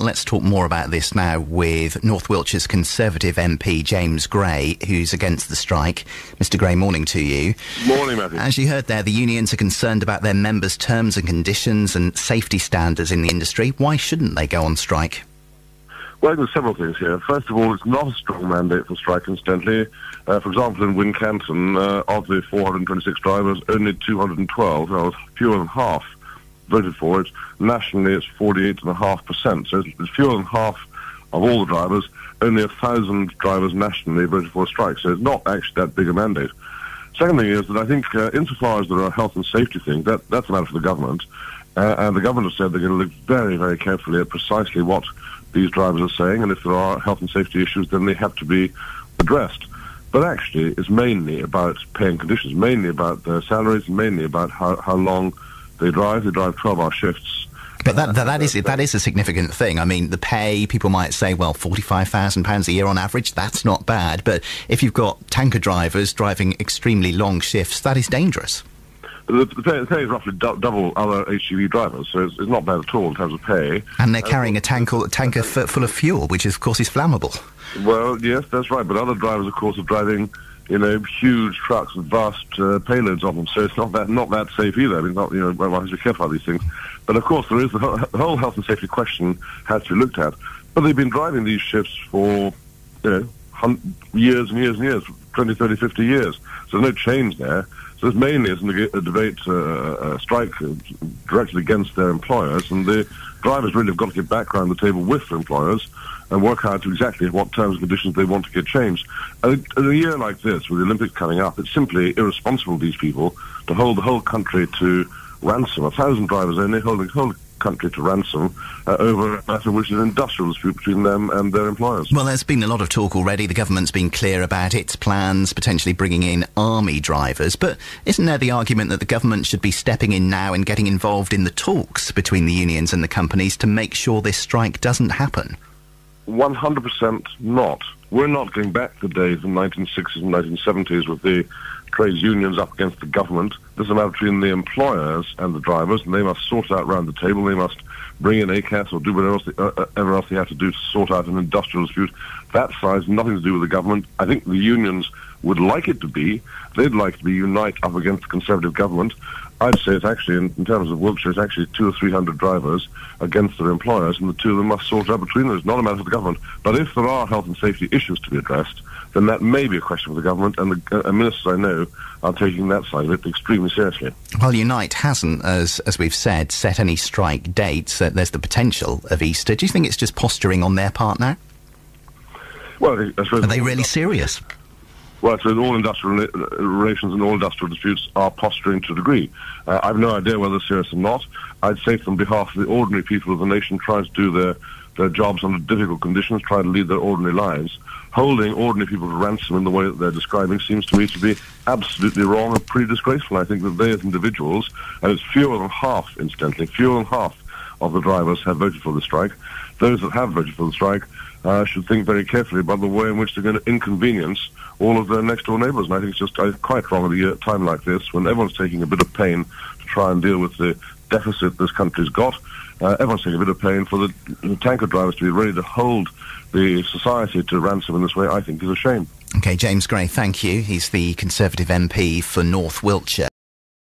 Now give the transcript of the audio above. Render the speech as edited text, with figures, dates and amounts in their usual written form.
Let's talk more about this now with North Wiltshire's Conservative MP James Gray, who's against the strike. Mr Gray, morning to you. Morning, Matthew. As you heard there, the unions are concerned about their members' terms and conditions and safety standards in the industry. Why shouldn't they go on strike? Well, there's several things here. First of all, it's not a strong mandate for strike, incidentally. For example, in Wincanton, of the 426 drivers, only 212, fewer than half, voted for it. Nationally, it's 48.5%. So it's fewer than half of all the drivers. Only 1,000 drivers nationally voted for a strike. So it's not actually that big a mandate. Second thing is that I think, insofar as there are health and safety things, that's a matter for the government. And the government has said they're going to look very, very carefully at precisely what these drivers are saying. And if there are health and safety issues, then they have to be addressed. But actually, it's mainly about pay and conditions, mainly about their salaries, mainly about how long they drive. They drive 12-hour shifts. But that is a significant thing. I mean, the pay, people might say, well, £45,000 a year on average, that's not bad. But if you've got tanker drivers driving extremely long shifts, that is dangerous. The pay is roughly double other HGV drivers, so it's not bad at all in terms of pay. And they're carrying a tanker full of fuel, which, of course, is flammable. Well, yes, that's right. But other drivers, of course, are driving, huge trucks with vast payloads on them. So it's not that safe either. I mean, one has to be careful about these things. But of course, there is the whole health and safety question has to be looked at. But they've been driving these ships for, years and years and years, 20, 30, 50 years. So there's no change there. So this mainly is a debate, a strike directed against their employers, and the drivers really have got to get back around the table with their employers and work out exactly what terms and conditions they want to get changed. And in a year like this, with the Olympics coming up, it's simply irresponsible of these people to hold the whole country to ransom. 1,000 drivers only holding the whole country to ransom over a matter which is an industrial dispute between them and their employers. Well, there's been a lot of talk already. The government's been clear about its plans, potentially bringing in army drivers. But isn't there the argument that the government should be stepping in now and getting involved in the talks between the unions and the companies to make sure this strike doesn't happen? 100% not. We're not going back to the days of the 1960s and 1970s with the trade unions up against the government. This is a matter between the employers and the drivers, and they must sort out around the table. They must bring in ACAS or do whatever else they have to do to sort out an industrial dispute. That size, nothing to do with the government. I think the unions would like it to be. They'd like to be unite up against the Conservative government. I'd say it's actually, in terms of Wiltshire, it's actually 200 or 300 drivers against their employers, and the two of them must sort out between them. It's not a matter for the government. But if there are health and safety issues to be addressed, then that may be a question for the government, and the ministers I know are taking that side of it extremely seriously. Well, Unite hasn't, as we've said, set any strike dates. There's the potential of Easter. Do you think it's just posturing on their part now? Well, I suppose... Are they really serious? Well, so all industrial relations and all industrial disputes are posturing to a degree. I've no idea whether they're serious or not. I'd say on behalf of the ordinary people of the nation trying to do their jobs under difficult conditions, trying to lead their ordinary lives, holding ordinary people to ransom in the way that they're describing seems to me to be absolutely wrong and pretty disgraceful. I think that they as individuals, and it's fewer than half, incidentally, fewer than half of the drivers have voted for the strike. Those that have voted for the strike should think very carefully about the way in which they're going to inconvenience all of their next-door neighbours. And I think it's just quite wrong at a time like this, when everyone's taking a bit of pain to try and deal with the deficit this country's got. Everyone's taking a bit of pain for the tanker drivers to be ready to hold the society to ransom in this way, I think, is a shame. OK, James Gray, thank you. He's the Conservative MP for North Wiltshire.